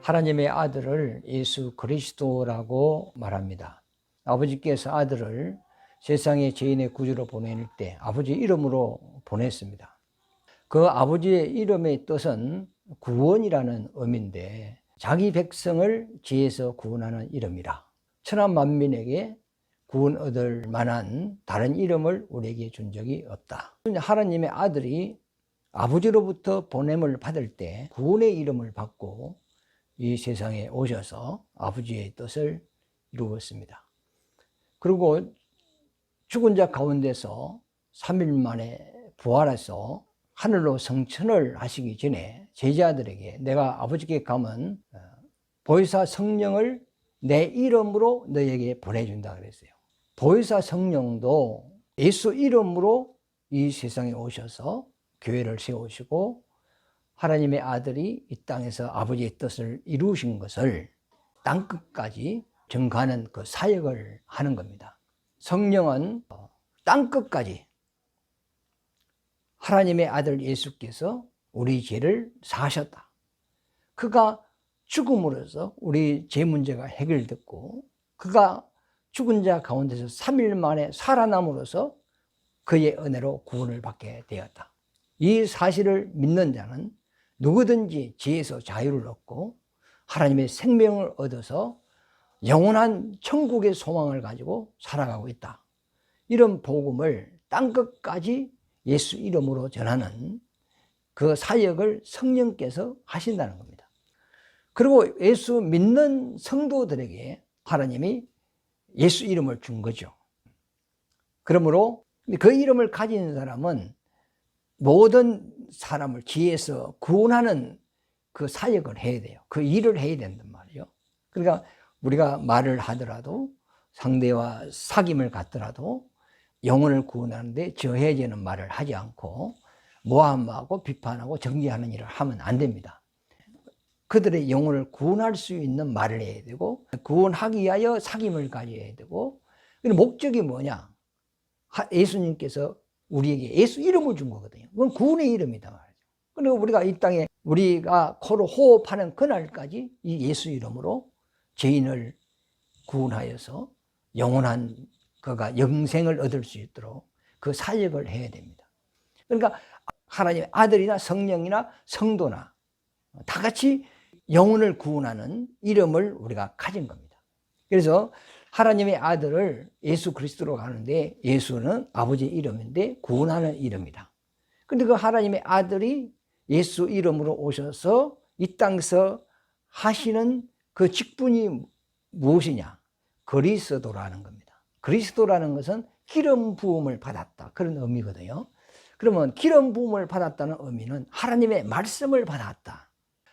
하나님의 아들을 예수 그리스도라고 말합니다. 아버지께서 아들을 세상의 죄인의 구주로 보낼 때 아버지 이름으로 보냈습니다. 그 아버지의 이름의 뜻은 구원이라는 의미인데 자기 백성을 죄에서 구원하는 이름이라 천하 만민에게 구원 얻을 만한 다른 이름을 우리에게 준 적이 없다. 하나님의 아들이 아버지로부터 보냄을 받을 때 구원의 이름을 받고 이 세상에 오셔서 아버지의 뜻을 이루었습니다. 그리고 죽은 자 가운데서 3일 만에 부활해서 하늘로 성천을 하시기 전에 제자들에게 내가 아버지께 가면 보혜사 성령을 내 이름으로 너에게 보내준다 그랬어요. 보혜사 성령도 예수 이름으로 이 세상에 오셔서 교회를 세우시고 하나님의 아들이 이 땅에서 아버지의 뜻을 이루신 것을 땅끝까지 전가하는 그 사역을 하는 겁니다. 성령은 땅끝까지 하나님의 아들 예수께서 우리 죄를 사하셨다. 그가 죽음으로써 우리 죄 문제가 해결됐고 그가 죽은 자 가운데서 3일 만에 살아남으로써 그의 은혜로 구원을 받게 되었다. 이 사실을 믿는 자는 누구든지 죄에서 자유를 얻고 하나님의 생명을 얻어서 영원한 천국의 소망을 가지고 살아가고 있다. 이런 복음을 땅끝까지 예수 이름으로 전하는 그 사역을 성령께서 하신다는 겁니다. 그리고 예수 믿는 성도들에게 하나님이 예수 이름을 준 거죠. 그러므로 그 이름을 가진 사람은 모든 사람을 죄에서 구원하는 그 사역을 해야 돼요. 그 일을 해야 된단 말이에요. 그러니까 우리가 말을 하더라도 상대와 사귐을 갖더라도 영혼을 구원하는데 저해지는 말을 하지 않고 모함하고 비판하고 정죄하는 일을 하면 안 됩니다. 그들의 영혼을 구원할 수 있는 말을 해야 되고 구원하기 위하여 사귐을 가져야 되고 목적이 뭐냐? 예수님께서 우리에게 예수 이름을 준 거거든요. 그건 구원의 이름이다 말이죠. 그리고 우리가 이 땅에 우리가 코로 호흡하는 그날까지 이 예수 이름으로 죄인을 구원하여서 영원한 그가 영생을 얻을 수 있도록 그 사역을 해야 됩니다. 그러니까 하나님의 아들이나 성령이나 성도나 다 같이 영혼을 구원하는 이름을 우리가 가진 겁니다. 그래서 하나님의 아들을 예수 그리스도로 가는데 예수는 아버지의 이름인데 구원하는 이름이다. 그런데 그 하나님의 아들이 예수 이름으로 오셔서 이 땅에서 하시는 그 직분이 무엇이냐? 그리스도라는 겁니다. 그리스도라는 것은 기름 부음을 받았다. 그런 의미거든요. 그러면 기름 부음을 받았다는 의미는 하나님의 말씀을 받았다.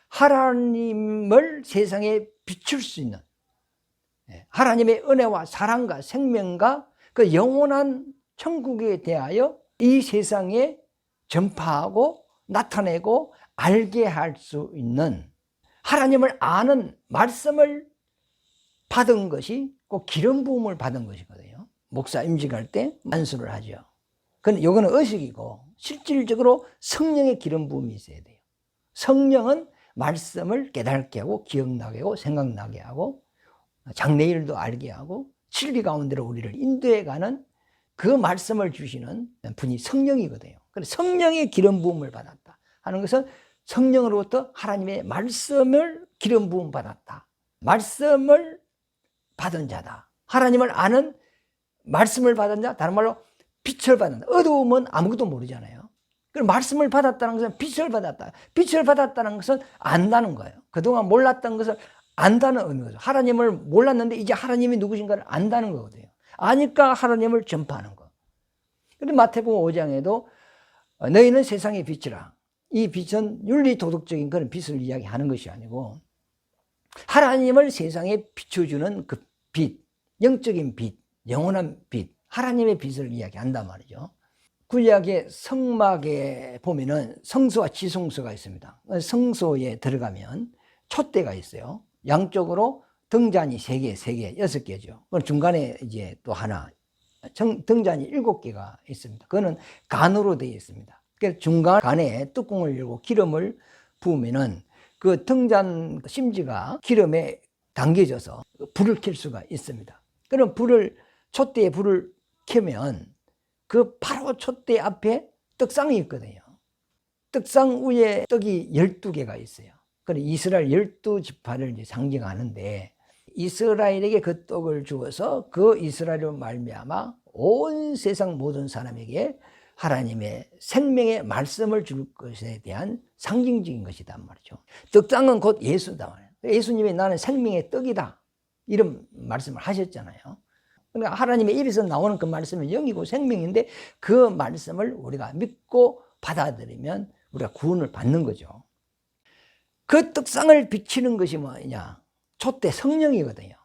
하나님을 세상에 비출 수 있는 하나님의 은혜와 사랑과 생명과 그 영원한 천국에 대하여 이 세상에 전파하고 나타내고 알게 할 수 있는 하나님을 아는 말씀을 받은 것이 꼭 기름 부음을 받은 것이거든요. 목사 임직할 때 만수를 하죠. 근데 이거는 의식이고 실질적으로 성령의 기름 부음이 있어야 돼요. 성령은 말씀을 깨닫게 하고 기억나게 하고 생각나게 하고 장래일도 알게 하고 진리 가운데로 우리를 인도해가는 그 말씀을 주시는 분이 성령이거든요. 그래서 성령의 기름 부음을 받았다 하는 것은 성령으로부터 하나님의 말씀을 기름 부음 받았다. 말씀을 받은 자다. 하나님을 아는 말씀을 받은 자, 다른 말로 빛을 받는다. 어두움은 아무것도 모르잖아요. 그럼 말씀을 받았다는 것은 빛을 받았다. 빛을 받았다는 것은 안다는 거예요. 그동안 몰랐던 것을 안다는 의미거든요. 하나님을 몰랐는데 이제 하나님이 누구신가를 안다는 거거든요. 아니까 하나님을 전파하는 거. 그런데 마태복음 5장에도 너희는 세상의 빛이라. 이 빛은 윤리 도덕적인 그런 빛을 이야기하는 것이 아니고 하나님을 세상에 비춰주는 그 빛, 영적인 빛, 영원한 빛, 하나님의 빛을 이야기한단 말이죠. 구약의 성막에 보면은 성소와 지성소가 있습니다. 성소에 들어가면 촛대가 있어요. 양쪽으로 등잔이 3개, 3개, 6개죠. 중간에 이제 또 하나, 등잔이 7개가 있습니다. 그거는 간으로 되어 있습니다. 그래서 중간 간에 뚜껑을 열고 기름을 부으면은 그 등잔 심지가 기름에 당겨져서 불을 켤 수가 있습니다. 그럼 촛대에 불을 켜면 그 바로 촛대 앞에 떡상이 있거든요. 떡상 위에 떡이 12개가 있어요. 그래서 이스라엘 12지파를 이제 상징하는데, 이스라엘에게 그 떡을 주어서 그 이스라엘로 말미암아 온 세상 모든 사람에게 하나님의 생명의 말씀을 줄 것에 대한 상징적인 것이단 말이죠. 떡상은 곧 예수다. 예수님이 나는 생명의 떡이다, 이런 말씀을 하셨잖아요. 그러니까 하나님의 입에서 나오는 그 말씀은 영이고 생명인데, 그 말씀을 우리가 믿고 받아들이면 우리가 구원을 받는 거죠. 그 떡상을 비치는 것이 뭐냐? 촛대 성령이거든요.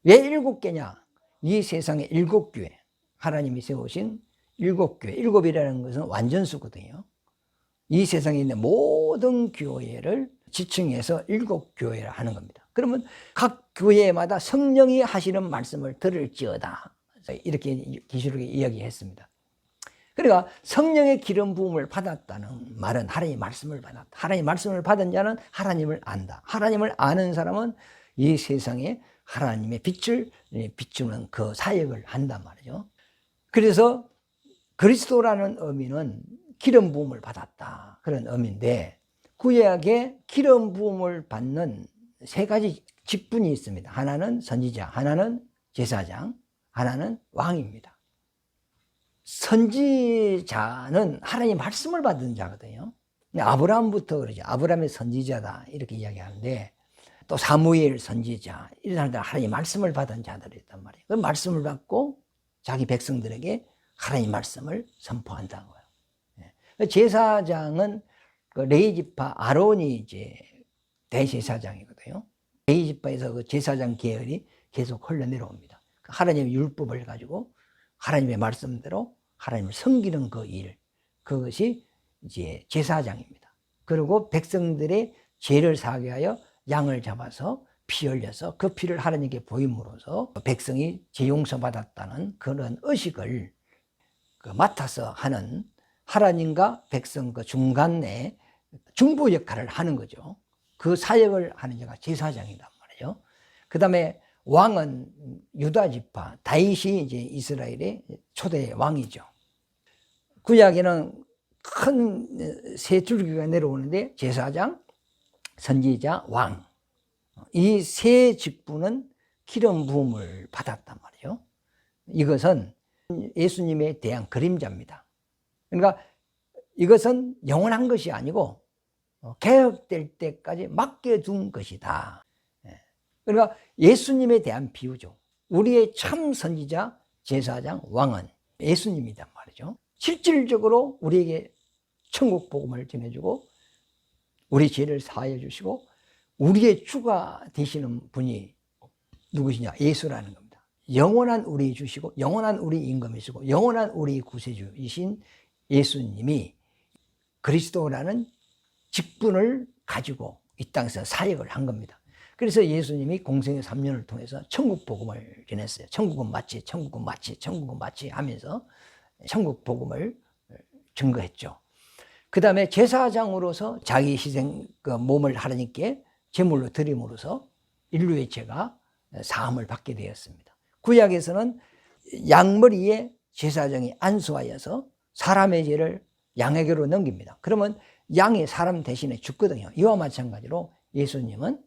왜 7개냐? 이 세상에 7교회, 하나님이 세우신 7교회, 7이라는 것은 완전수거든요. 이 세상에 있는 모든 교회를 지칭해서 7교회라 하는 겁니다. 그러면 각 교회마다 성령이 하시는 말씀을 들을지어다, 이렇게 계시록에 이야기했습니다. 그러니까 성령의 기름 부음을 받았다는 말은 하나님의 말씀을 받았다. 하나님의 말씀을 받은 자는 하나님을 안다. 하나님을 아는 사람은 이 세상에 하나님의 빛을 비추는 그 사역을 한단 말이죠. 그래서 그리스도라는 의미는 기름 부음을 받았다, 그런 의미인데, 구약에 기름 부음을 받는 3가지 직분이 있습니다. 하나는 선지자, 하나는 제사장, 하나는 왕입니다. 선지자는 하나님의 말씀을 받은 자거든요. 아브라함부터 그러죠. 아브라함의 선지자다, 이렇게 이야기하는데, 또 사무엘 선지자, 이런 사람들은 하나님의 말씀을 받은 자들이 있단 말이에요. 그 말씀을 받고 자기 백성들에게 하나님의 말씀을 선포한다고요. 제사장은 그 레위지파 아론이 이제 대제사장이거든요. 레위지파에서 그 제사장 계열이 계속 흘러내려옵니다. 하나님의 율법을 가지고 하나님의 말씀대로 하나님을 섬기는 그 일, 그것이 이제 제사장입니다. 그리고 백성들의 죄를 사하게 하여 양을 잡아서 피 흘려서 그 피를 하나님께 보임으로써 백성이 죄 용서받았다는 그런 의식을 맡아서 하는, 하나님과 백성 그 중간에 중보 역할을 하는 거죠. 그 사역을 하는 자가 제사장이란 말이에요. 그 다음에 왕은 유다 지파, 다윗이 이제 이스라엘의 초대 왕이죠. 구약에는 큰 3줄기가 내려오는데, 제사장, 선지자, 왕, 이 3 직분은 기름 부음을 받았단 말이에요. 이것은 예수님에 대한 그림자입니다. 그러니까 이것은 영원한 것이 아니고 개혁될 때까지 맡겨둔 것이다. 그러니까 예수님에 대한 비유죠. 우리의 참 선지자, 제사장, 왕은 예수님이란 말이죠. 실질적으로 우리에게 천국 복음을 전해주고 우리 죄를 사하여 주시고 우리의 주가 되시는 분이 누구시냐? 예수라는 겁니다. 영원한 우리 주시고 영원한 우리 임금이시고 영원한 우리 구세주이신 예수님이 그리스도라는 직분을 가지고 이 땅에서 사역을 한 겁니다. 그래서 예수님이 공생의 3년을 통해서 천국 복음을 전했어요. 천국은 마치, 천국은 마치, 천국은 마치 하면서 천국 복음을 증거했죠. 그 다음에 제사장으로서 자기 희생 그 몸을 하나님께 제물로 드림으로써 인류의 죄가 사함을 받게 되었습니다. 구약에서는 양머리에 제사장이 안수하여서 사람의 죄를 양에게로 넘깁니다. 그러면 양이 사람 대신에 죽거든요. 이와 마찬가지로 예수님은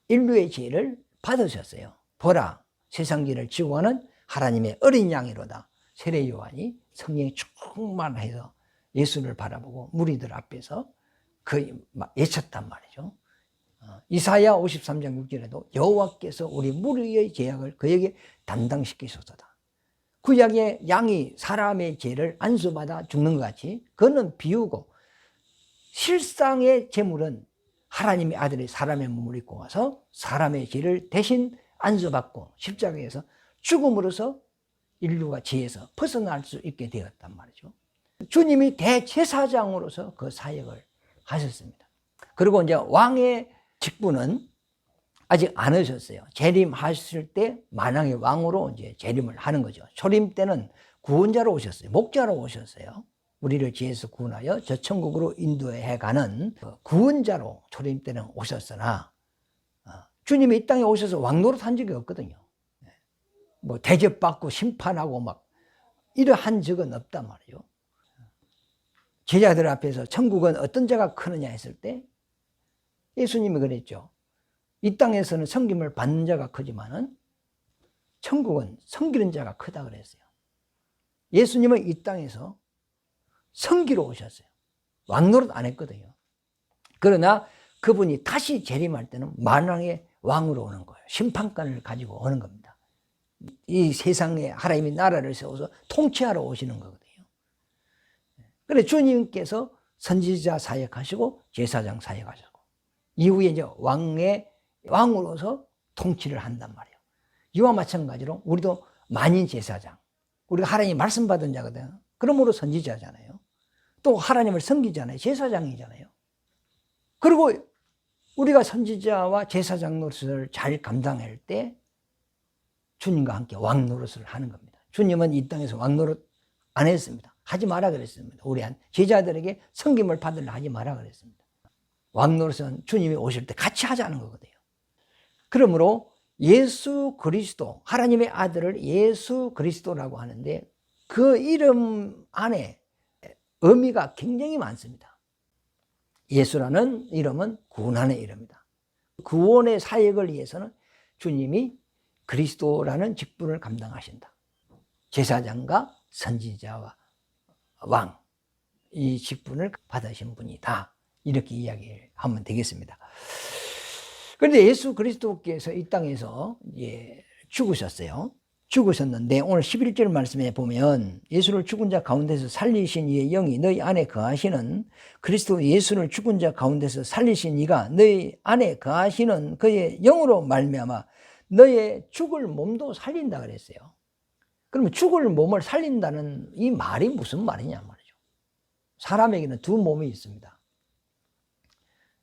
인류의 죄를 받으셨어요. 보라, 세상 죄를 지고 가는 하나님의 어린 양이로다. 세례 요한이 성령이 충만해서 예수를 바라보고 무리들 앞에서 외쳤단 말이죠. 이사야 53장 6절에도 여호와께서 우리 무리의 죄악을 그에게 담당시키소서다. 구약의 양이 사람의 죄를 안수받아 죽는 것 같이 그는 비우고 실상의 제물은 하나님의 아들이 사람의 몸을 입고 와서 사람의 죄를 대신 안수받고 십자가에서 죽음으로써 인류가 죄에서 벗어날 수 있게 되었단 말이죠. 주님이 대제사장으로서 그 사역을 하셨습니다. 그리고 이제 왕의 직분은 아직 안 하셨어요. 재림하실 때 만왕의 왕으로 이제 재림을 하는 거죠. 초림 때는 구원자로 오셨어요. 목자로 오셨어요. 우리를 죄에서 구원하여 저 천국으로 인도해 가는 구원자로 초림 때는 오셨으나 주님이 이 땅에 오셔서 왕노릇 한 적이 없거든요. 뭐 대접받고 심판하고 막 이러한 적은 없단 말이에요. 제자들 앞에서 천국은 어떤 자가 크느냐 했을 때 예수님이 그랬죠. 이 땅에서는 섬김을 받는 자가 크지만은 천국은 섬기는 자가 크다 그랬어요. 예수님은 이 땅에서 섬기러 오셨어요. 왕노릇 안 했거든요. 그러나 그분이 다시 재림할 때는 만왕의 왕으로 오는 거예요. 심판관을 가지고 오는 겁니다. 이 세상에 하나님이 나라를 세워서 통치하러 오시는 거거든요. 그래서 주님께서 선지자 사역하시고 제사장 사역하시고 이후에 이제 왕으로서 통치를 한단 말이에요. 이와 마찬가지로 우리도 만인 제사장, 우리가 하나님 말씀 받은 자거든요. 그러므로 선지자잖아요. 또 하나님을 섬기잖아요. 제사장이잖아요. 그리고 우리가 선지자와 제사장 노릇을 잘 감당할 때 주님과 함께 왕 노릇을 하는 겁니다. 주님은 이 땅에서 왕 노릇 안 했습니다. 하지 마라 그랬습니다. 우리 제자들에게 섬김을 받으려 하지 마라 그랬습니다. 왕 노릇은 주님이 오실 때 같이 하자는 거거든요. 그러므로 예수 그리스도, 하나님의 아들을 예수 그리스도라고 하는데 그 이름 안에 의미가 굉장히 많습니다. 예수라는 이름은 구원하는 이름이다. 구원의 사역을 위해서는 주님이 그리스도라는 직분을 감당하신다. 제사장과 선지자와 왕, 이 직분을 받으신 분이다. 이렇게 이야기하면 되겠습니다. 그런데 예수 그리스도께서 이 땅에서 죽으셨어요. 죽으셨는데 오늘 11절 말씀에 보면 예수를 죽은 자 가운데서 살리신 이의 영이 너희 안에 거하시는 그리스도 예수를 죽은 자 가운데서 살리신 이가 너희 안에 거하시는 그의 영으로 말미암아 너의 죽을 몸도 살린다 그랬어요. 그러면 죽을 몸을 살린다는 이 말이 무슨 말이냐 말이죠. 사람에게는 두 몸이 있습니다.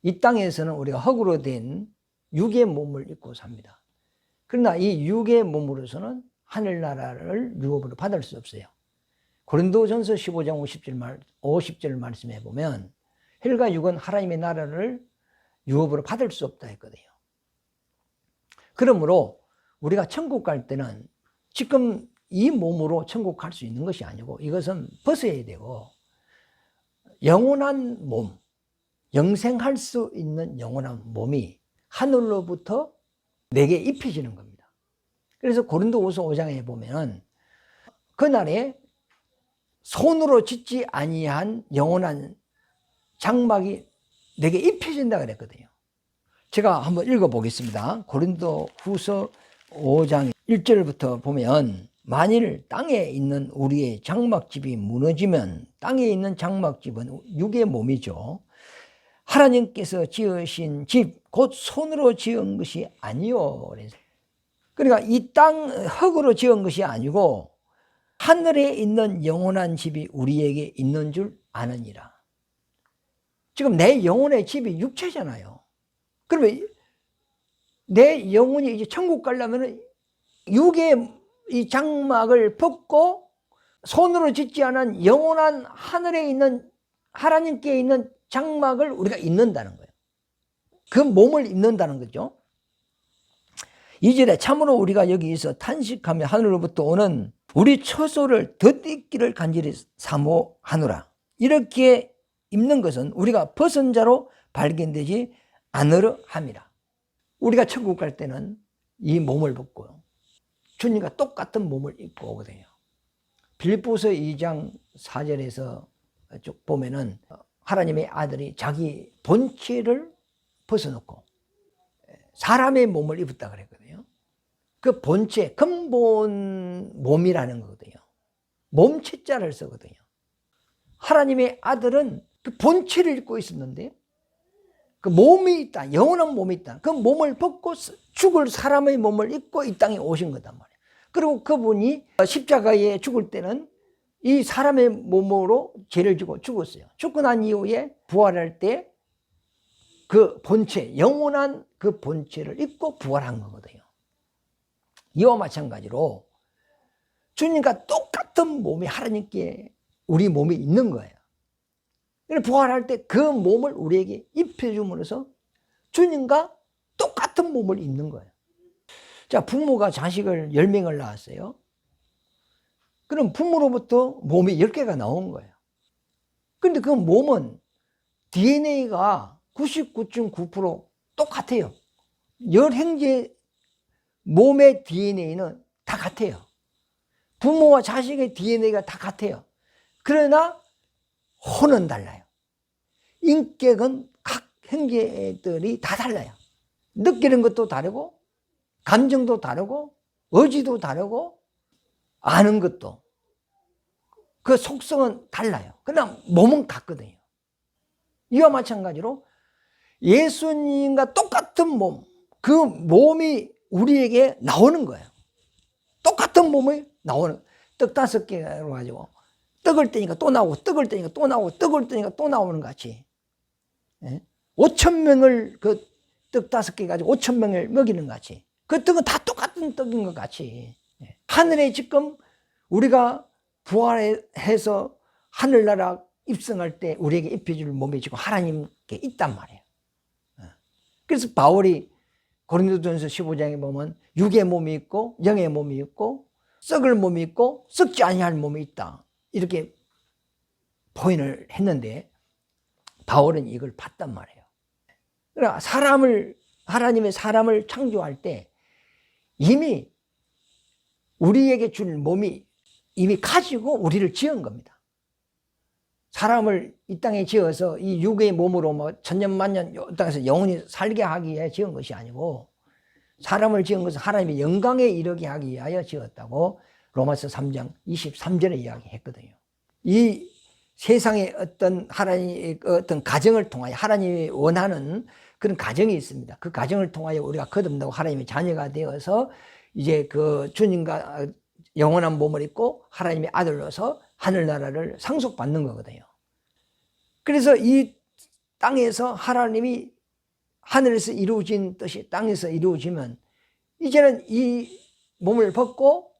이 땅에서는 우리가 흙으로 된 육의 몸을 입고 삽니다. 그러나 이 육의 몸으로서는 하늘나라를 유업으로 받을 수 없어요. 고린도전서 15장 50절 말씀해 보면 혈과 육은 하나님의 나라를 유업으로 받을 수 없다 했거든요. 그러므로 우리가 천국 갈 때는 지금 이 몸으로 천국 갈 수 있는 것이 아니고 이것은 벗어야 되고 영원한 몸, 영생할 수 있는 영원한 몸이 하늘로부터 내게 입혀지는 겁니다. 그래서 고린도후서 5장에 보면 그날에 손으로 짓지 아니한 영원한 장막이 내게 입혀진다 그랬거든요. 제가 한번 읽어보겠습니다. 고린도후서 5장 1절부터 보면 만일 땅에 있는 우리의 장막집이 무너지면 땅에 있는 장막집은 육의 몸이죠. 하나님께서 지으신 집, 곧 손으로 지은 것이 아니요. 그러니까 이 땅 흙으로 지은 것이 아니고 하늘에 있는 영원한 집이 우리에게 있는 줄 아느니라. 지금 내 영혼의 집이 육체잖아요. 그러면 내 영혼이 이제 천국 가려면 육의 이 장막을 벗고 손으로 짓지 않은 영원한 하늘에 있는 하나님께 있는 장막을 우리가 입는다는 거예요. 그 몸을 입는다는 거죠. 2절에 참으로 우리가 여기서 탄식하며 하늘로부터 오는 우리 처소를 덧입기를 간절히 사모하노라. 이렇게 입는 것은 우리가 벗은 자로 발견되지 않으려 함이라. 우리가 천국 갈 때는 이 몸을 벗고 주님과 똑같은 몸을 입고 오거든요. 빌립보서 2장 4절에서 쭉 보면은 하나님의 아들이 자기 본체를 벗어놓고 사람의 몸을 입었다 그랬거든요. 그 본체, 근본 몸이라는 거거든요. 몸체자를 쓰거든요. 하나님의 아들은 그 본체를 입고 있었는데 그 몸이 있다, 영원한 몸이 있다. 그 몸을 벗고 죽을 사람의 몸을 입고 이 땅에 오신 거단 말이에요. 그리고 그분이 십자가에 죽을 때는 이 사람의 몸으로 죄를 지고 죽었어요. 죽고 난 이후에 부활할 때 그 본체, 영원한 그 본체를 입고 부활한 거거든요. 이와 마찬가지로 주님과 똑같은 몸이 하나님께 우리 몸에 있는 거예요. 부활할 때 그 몸을 우리에게 입혀줌으로써 주님과 똑같은 몸을 입는 거예요. 자, 부모가 자식을 10명을 낳았어요. 그럼 부모로부터 몸이 10개가 나온 거예요. 근데 그 몸은 DNA가 99.9% 똑같아요. 열 형제 몸의 DNA는 다 같아요. 부모와 자식의 DNA가 다 같아요. 그러나 혼은 달라요. 인격은 각 형제들이 다 달라요. 느끼는 것도 다르고 감정도 다르고 의지도 다르고 아는 것도 그 속성은 달라요. 그러나 몸은 같거든요. 이와 마찬가지로 예수님과 똑같은 몸, 그 몸이 우리에게 나오는 거예요. 똑같은 몸이 나오는, 떡 5개로 가지고 떡을 떼니까 또 나오고 떡을 떼니까 또 나오고 떡을 떼니까 또 나오는 것 같이 5,000명을 그 떡 5개 가지고 5,000명을 먹이는 것 같이 그 떡은 다 똑같은 떡인 것 같이 하늘에 지금 우리가 부활해서 하늘나라 입성할 때 우리에게 입혀줄 몸이 지금 하나님께 있단 말이에요. 그래서 바울이 고린도전서 15장에 보면 육의 몸이 있고 영의 몸이 있고 썩을 몸이 있고 썩지 아니할 몸이 있다. 이렇게 포인을 했는데 바울은 이걸 봤단 말이에요. 그러니까 하나님의 사람을 창조할 때 이미 우리에게 줄 몸이 이미 가지고 우리를 지은 겁니다. 사람을 이 땅에 지어서 이 육의 몸으로 뭐 천년만년 이 땅에서 영원히 살게 하기 위해 지은 것이 아니고 사람을 지은 것은 하나님의 영광에 이르게 하기 위하여 지었다고 로마서 3장 23절에 이야기했거든요. 이 세상에 어떤 하나님의 어떤 가정을 통하여 하나님이 원하는 그런 가정이 있습니다. 그 가정을 통하여 우리가 거듭나고 하나님의 자녀가 되어서 이제 그 주님과 영원한 몸을 입고 하나님의 아들로서 하늘나라를 상속받는 거거든요. 그래서 이 땅에서 하나님이 하늘에서 이루어진 뜻이 땅에서 이루어지면 이제는 이 몸을 벗고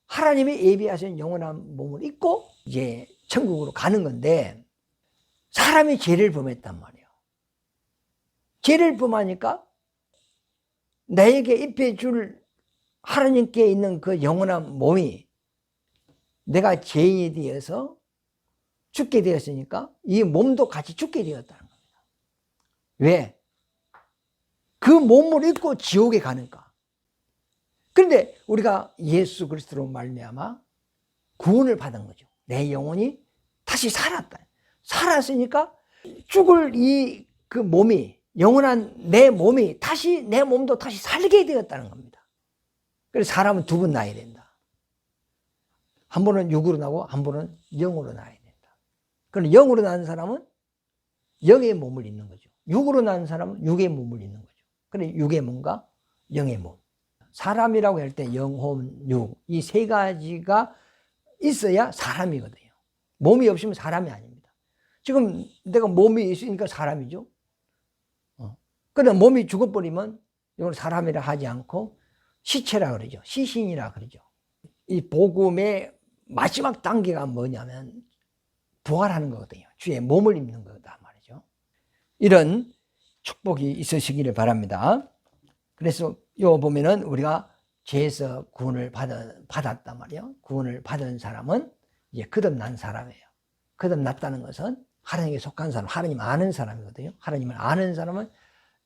하나님이 예비하신 영원한 몸을 입고 이제 천국으로 가는 건데 사람이 죄를 범했단 말이에요. 죄를 범하니까 나에게 입혀줄 하나님께 있는 그 영원한 몸이 내가 죄인이 되어서 죽게 되었으니까 이 몸도 같이 죽게 되었다는 겁니다. 왜? 그 몸을 입고 지옥에 가니까. 그런데 우리가 예수 그리스도로 말미암아 구원을 받은 거죠. 내 영혼이 다시 살았다. 살았으니까 죽을 이 그 몸이 영원한 내 몸이 다시 내 몸도 다시 살게 되었다는 겁니다. 그래서 사람은 두 번 나야 된다. 한 번은 육으로 나고 한 번은 영으로 나야 된다. 그럼 영으로 난 사람은 영의 몸을 입는 거죠. 육으로 난 사람은 육의 몸을 입는 거죠. 그래 육의 몸과 영의 몸. 사람이라고 할 때 영혼, 육 이 세 가지가 있어야 사람이거든요. 몸이 없으면 사람이 아닙니다. 지금 내가 몸이 있으니까 사람이죠. 그러나 몸이 죽어버리면 이걸 사람이라 하지 않고 시체라 그러죠. 시신이라 그러죠. 이 복음의 마지막 단계가 뭐냐면 부활하는 거거든요. 주의 몸을 입는 거다 말이죠. 이런 축복이 있으시기를 바랍니다. 그래서 요 보면은 우리가 죄에서 구원을 받았단 말이에요. 구원을 받은 사람은 이제 거듭난 사람이에요. 거듭났다는 것은 하나님께 속한 사람, 하나님 아는 사람이거든요. 하나님을 아는 사람은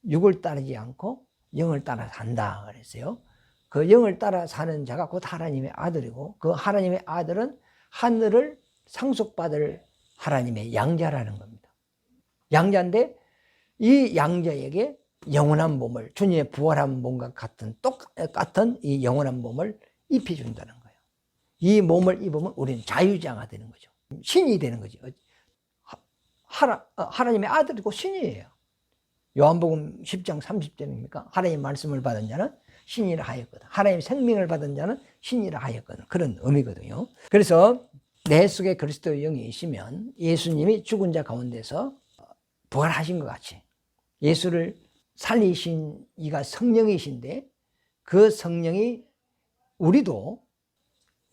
육을 따르지 않고 영을 따라 산다 그랬어요. 그 영을 따라 사는 자가 곧 하나님의 아들이고 그 하나님의 아들은 하늘을 상속받을 하나님의 양자라는 겁니다. 양자인데 이 양자에게 영원한 몸을 주님의 부활한 몸과 같은 똑같은 이 영원한 몸을 입혀준다는 거예요. 이 몸을 입으면 우리는 자유자가 되는 거죠. 신이 되는 거죠. 하나님의 아들이고 신이에요. 요한복음 10장 30절입니까? 하나님의 말씀을 받은 자는 신이라 하였거든. 하나님의 생명을 받은 자는 신이라 하였거든. 그런 의미거든요. 그래서 내 속에 그리스도의 영이 있으면 예수님이 죽은 자 가운데서 부활하신 것 같이 예수를 살리신 이가 성령이신데 그 성령이 우리도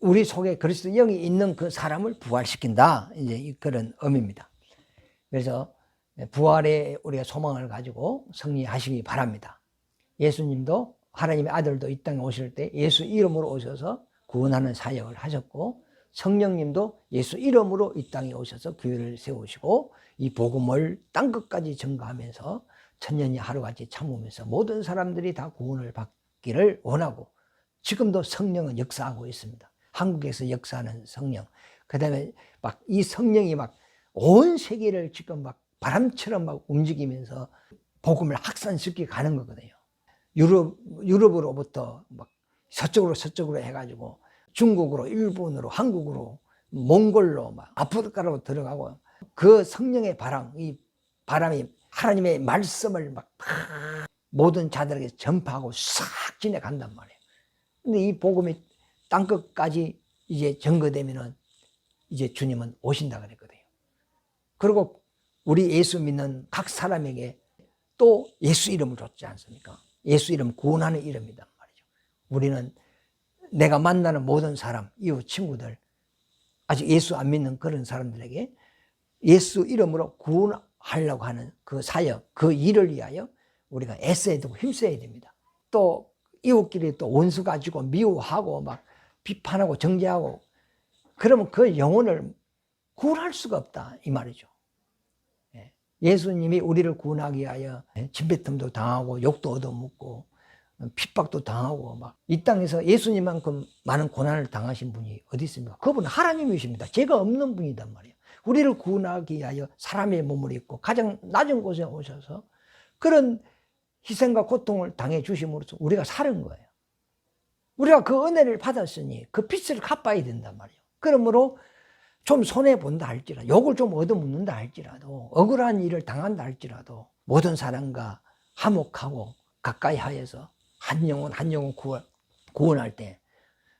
우리 속에 그리스도 영이 있는 그 사람을 부활시킨다. 이제 그런 의미입니다. 그래서 부활에 우리가 소망을 가지고 승리하시기 바랍니다. 예수님도 하나님의 아들도 이 땅에 오실 때 예수 이름으로 오셔서 구원하는 사역을 하셨고, 성령님도 예수 이름으로 이 땅에 오셔서 교회를 세우시고 이 복음을 땅끝까지 전가하면서 천년이 하루같이 참으면서 모든 사람들이 다 구원을 받기를 원하고, 지금도 성령은 역사하고 있습니다. 한국에서 역사하는 성령, 그 다음에 막 이 성령이 막 온 세계를 지금 막 바람처럼 막 움직이면서 복음을 확산시키게 가는 거거든요. 유럽으로부터 막 서쪽으로 해가지고 중국으로, 일본으로, 한국으로, 몽골로, 막 아프리카로 들어가고, 그 성령의 바람, 이 바람이 하나님의 말씀을 막 모든 자들에게 전파하고 싹 지나간단 말이에요. 근데 이 복음이 땅끝까지 이제 전거되면은 이제 주님은 오신다 그랬거든요. 그리고 우리 예수 믿는 각 사람에게 또 예수 이름을 줬지 않습니까? 예수 이름 구원하는 이름이란 말이죠. 우리는 내가 만나는 모든 사람, 이웃 친구들, 아직 예수 안 믿는 그런 사람들에게 예수 이름으로 구원하려고 하는 그 사역, 그 일을 위하여 우리가 애써야 되고 힘써야 됩니다. 또 이웃끼리 또 원수 가지고 미워하고 막 비판하고 정죄하고 그러면 그 영혼을 구원할 수가 없다 이 말이죠. 예수님이 우리를 구원하기 위하여 침뱉음도 당하고 욕도 얻어먹고 핍박도 당하고 막 이 땅에서 예수님만큼 많은 고난을 당하신 분이 어디 있습니까? 그분은 하나님이십니다. 죄가 없는 분이단 말이에요. 우리를 구원하기 위하여 사람의 몸을 입고 가장 낮은 곳에 오셔서 그런 희생과 고통을 당해 주심으로써 우리가 사는 거예요. 우리가 그 은혜를 받았으니 그 빚을 갚아야 된단 말이에요. 그러므로 좀 손해본다 할지라도, 욕을 좀 얻어먹는다 할지라도, 억울한 일을 당한다 할지라도 모든 사람과 화목하고 가까이 하여서 한 영혼 한 영혼 구원할 때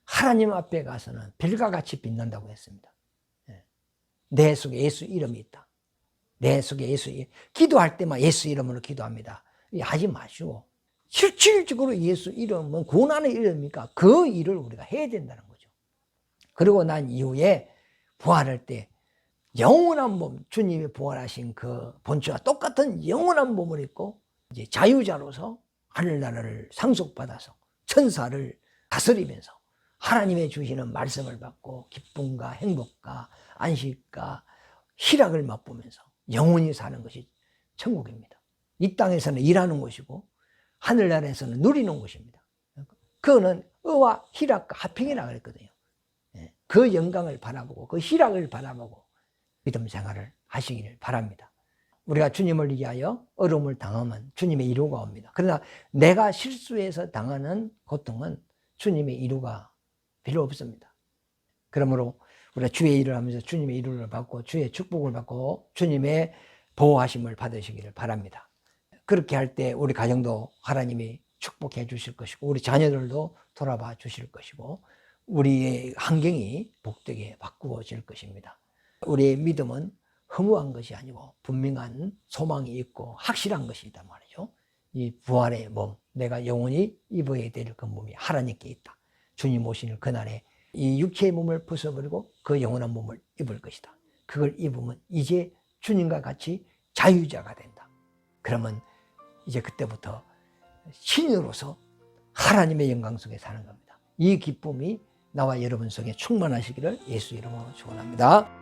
하나님 앞에 가서는 별과 같이 빛난다고 했습니다. 내 속에 예수 이름이 있다. 내 속에 예수 이름. 기도할 때만 예수 이름으로 기도합니다. 하지 마시고 실질적으로 예수 이름은 구원하는 이름이니까 그 일을 우리가 해야 된다는 거죠. 그리고 난 이후에 부활할 때 영원한 몸, 주님이 부활하신 그 본체와 똑같은 영원한 몸을 입고 이제 자유자로서 하늘나라를 상속받아서 천사를 다스리면서 하나님의 주시는 말씀을 받고 기쁨과 행복과 안식과 희락을 맛보면서 영원히 사는 것이 천국입니다. 이 땅에서는 일하는 곳이고 하늘나라에서는 누리는 곳입니다. 그거는 의와 희락과 화평이라고 그랬거든요. 그 영광을 바라보고 그 희락을 바라보고 믿음 생활을 하시기를 바랍니다. 우리가 주님을 위하여 어려움을 당하면 주님의 이루가 옵니다. 그러나 내가 실수해서 당하는 고통은 주님의 이루가 필요 없습니다. 그러므로 우리가 주의 일을 하면서 주님의 이루를 받고 주의 축복을 받고 주님의 보호하심을 받으시기를 바랍니다. 그렇게 할 때 우리 가정도 하나님이 축복해 주실 것이고 우리 자녀들도 돌아봐 주실 것이고 우리의 환경이 복되게 바꾸어질 것입니다. 우리의 믿음은 허무한 것이 아니고 분명한 소망이 있고 확실한 것이다 말이죠. 이 부활의 몸, 내가 영원히 입어야 될 그 몸이 하나님께 있다. 주님 오시는 그날에 이 육체의 몸을 벗어버리고 그 영원한 몸을 입을 것이다. 그걸 입으면 이제 주님과 같이 자유자가 된다. 그러면 이제 그때부터 신으로서 하나님의 영광 속에 사는 겁니다. 이 기쁨이 나와 여러분 속에 충만하시기를 예수 이름으로 축원합니다.